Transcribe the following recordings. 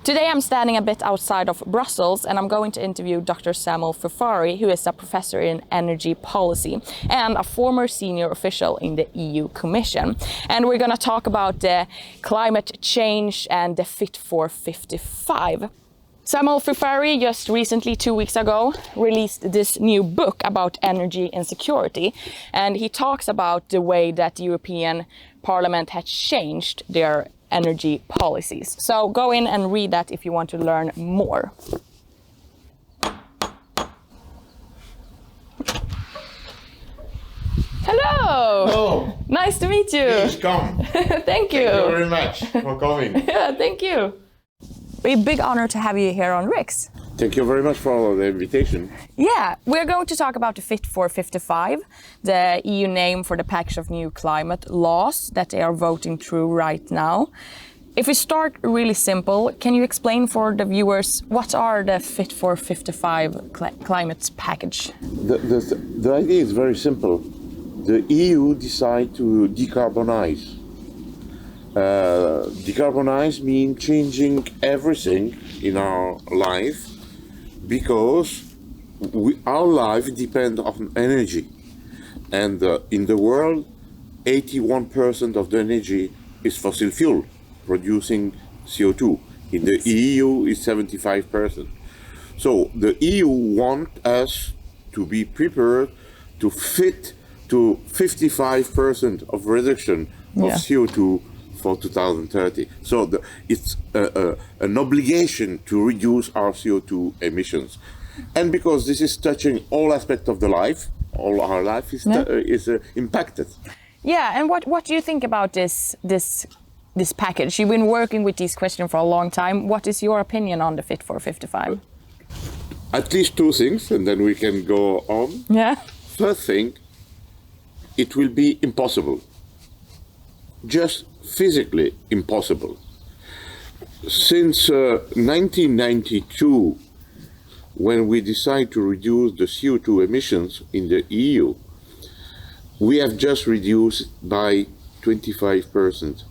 Today I'm standing a bit outside of Brussels and I'm going to interview Dr. Samuel Fufari, who is a professor in energy policy and a former senior official in the EU Commission. And we're going to talk about the climate change and the Fit for 55. Samuel Fufari just recently, 2 weeks ago, released this new book about energy insecurity, and he talks about the way that the European Parliament has changed their energy policies. So go in and read that if you want to learn more. Hello! Hello! Nice to meet you! Please come! Thank you! Thank you very much for coming. Yeah, thank you! A big honor to have you here on RIX. Thank you very much for the invitation. Yeah, we're going to talk about the Fit for 55, the EU name for the package of new climate laws that they are voting through right now. If we start really simple, can you explain for the viewers what are the Fit for 55 climate package? The idea is very simple. The EU decide to decarbonize. Decarbonize means changing everything in our life because our life depends on energy. And in the world, 81% of the energy is fossil fuel, producing CO2. In the EU, it's 75%. So the EU wants us to be prepared to fit to 55% of reduction of CO2 for 2030. So it's an obligation to reduce our CO2 emissions. And because this is touching all aspects of the life, all our life is impacted. Yeah, and what do you think about this package? You've been working with these questions for a long time. What is your opinion on the Fit for 55? At least two things, and then we can go on. Yeah. First thing, it will be impossible. Just physically impossible. Since 1992, when we decided to reduce the CO2 emissions in the EU, we have just reduced by 25%,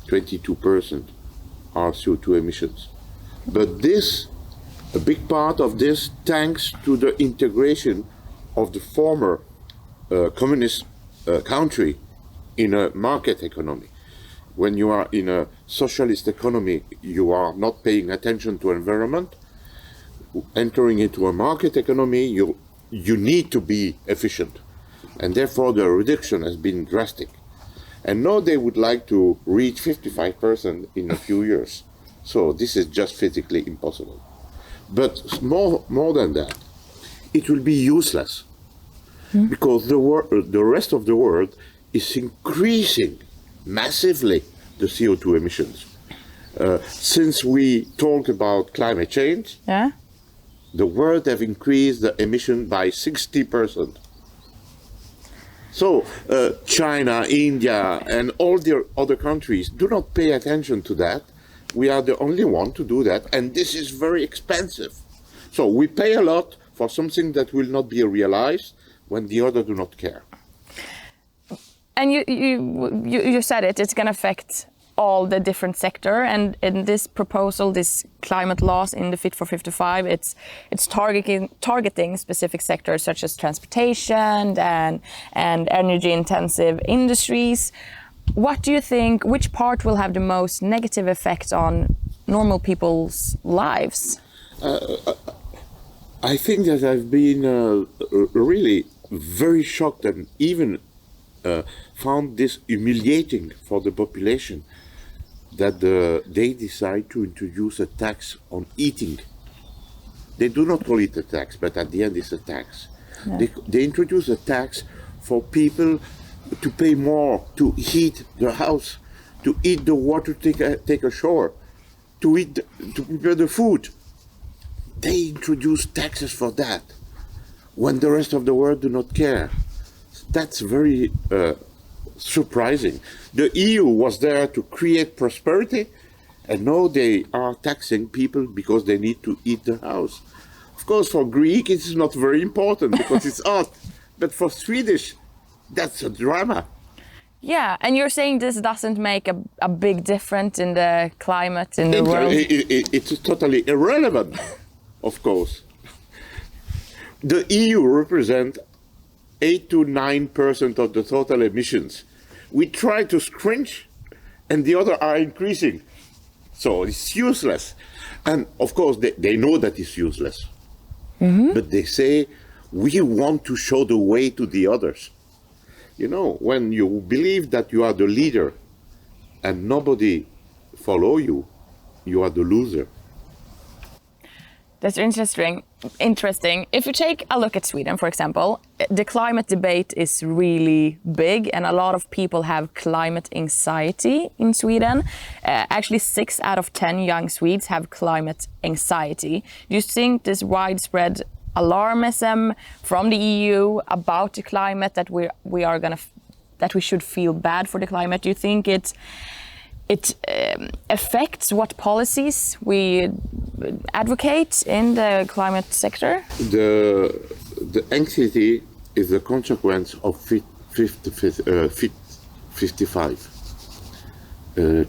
22% our CO2 emissions. But this, a big part of this, thanks to the integration of the former communist country in a market economy. When you are in a socialist economy, you are not paying attention to environment. Entering into a market economy, you need to be efficient. And therefore the reduction has been drastic. And now they would like to reach 55% in a few years. So this is just physically impossible. But more than that, it will be useless. Because the rest of the world is increasing massively the CO2 emissions. Since we talk about climate change, the world have increased the emission by 60%. So China, India, and all the other countries do not pay attention to that. We are the only one to do that, and this is very expensive. So we pay a lot for something that will not be realized when the others do not care. And you said it's going to affect all the different sector, and in this proposal, this climate laws in the Fit for 55, it's targeting specific sectors such as transportation and energy intensive industries. What do you think, which part will have the most negative effect on normal people's lives? I think that I've been really very shocked and even found this humiliating for the population that they decide to introduce a tax on eating. They do not call it a tax, but at the end it's a tax. Yeah. They introduce a tax for people to pay more to heat their house, to eat the water, take a shower, to prepare the food. They introduce taxes for that when the rest of the world do not care. That's very surprising. The EU was there to create prosperity, and now they are taxing people because they need to eat the house. Of course, for Greek, it's not very important because it's hot, but for Swedish, that's a drama. Yeah, and you're saying this doesn't make a big difference in the climate in the world? It's totally irrelevant, of course. The EU represents 8 to 9% of the total emissions. We try to scrunch, and the other are increasing. So it's useless. And of course, they know that it's useless. But they say, we want to show the way to the others. You know, when you believe that you are the leader and nobody follow you, you are the loser. That's interesting. If you take a look at Sweden, for example, the climate debate is really big and a lot of people have climate anxiety in Sweden. Actually, 6 out of 10 young Swedes have climate anxiety. Do you think this widespread alarmism from the EU about the climate that we should feel bad for the climate? Do you think it affects what policies we advocate in the climate sector? The anxiety is a consequence of Fit 55.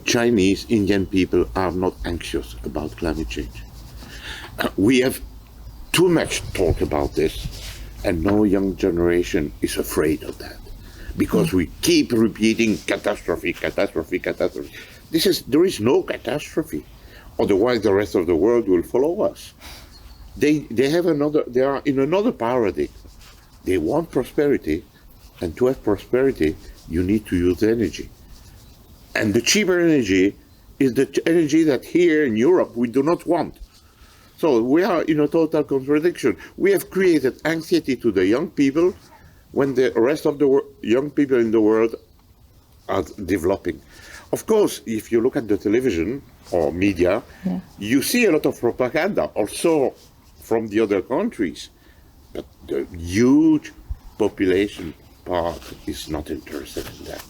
Chinese, Indian people are not anxious about climate change. We have too much talk about this, and no young generation is afraid of that, because we keep repeating catastrophe, catastrophe, catastrophe. There is no catastrophe. Otherwise, the rest of the world will follow us. They are in another paradigm. They want prosperity, and to have prosperity, you need to use energy. And the cheaper energy is the energy that here in Europe we do not want. So we are in a total contradiction. We have created anxiety to the young people when the rest of the young people in the world are developing. Of course, if you look at the television or media, you see a lot of propaganda also from the other countries. But the huge population part is not interested in that.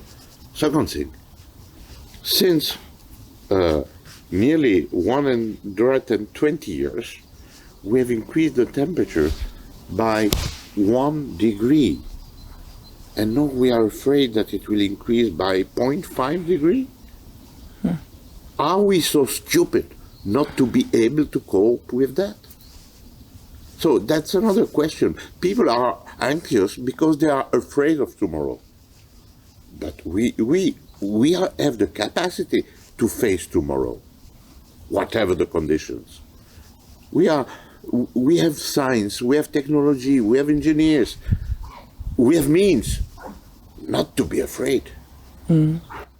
Second thing, since nearly 120 years, we have increased the temperature by 1 degree. And now we are afraid that it will increase by 0.5 degree? Are we so stupid not to be able to cope with that? So that's another question. People are anxious because they are afraid of tomorrow. But we have the capacity to face tomorrow, whatever the conditions. We have science, we have technology, we have engineers, we have means not to be afraid.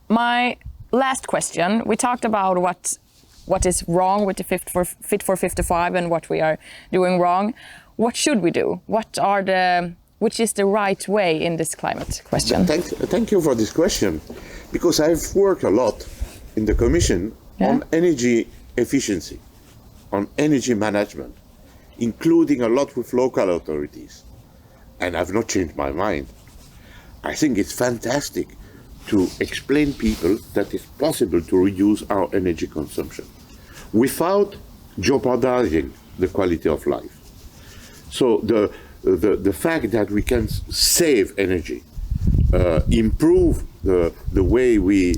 My last question, we talked about what is wrong with the Fit for 55 and what we are doing wrong. What should we do? Which is the right way in this climate question? Thank you for this question, because I've worked a lot in the Commission on energy efficiency, on energy management, including a lot with local authorities. And I've not changed my mind. I think it's fantastic to explain people that it's possible to reduce our energy consumption without jeopardizing the quality of life. So the fact that we can save energy, improve the way we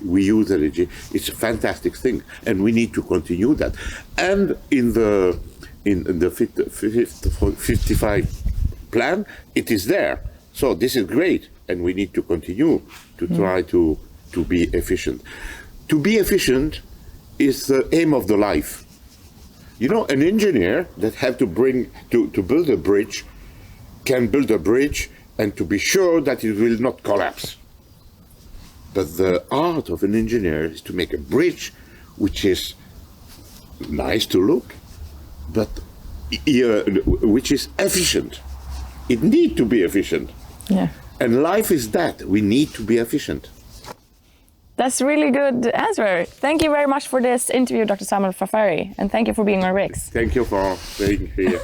use energy, it's a fantastic thing, and we need to continue that. And in the Fit 55 plan, it is there. So this is great, and we need to continue to try to be efficient. To be efficient is the aim of the life. You know, an engineer that have to build a bridge can build a bridge and to be sure that it will not collapse. But the art of an engineer is to make a bridge which is nice to look, but which is efficient. It needs to be efficient. Yeah. And life is that. We need to be efficient. That's really good answer. Thank you very much for this interview, Dr. Samuel Fafary, and thank you for being on RIX. Thank you for being here.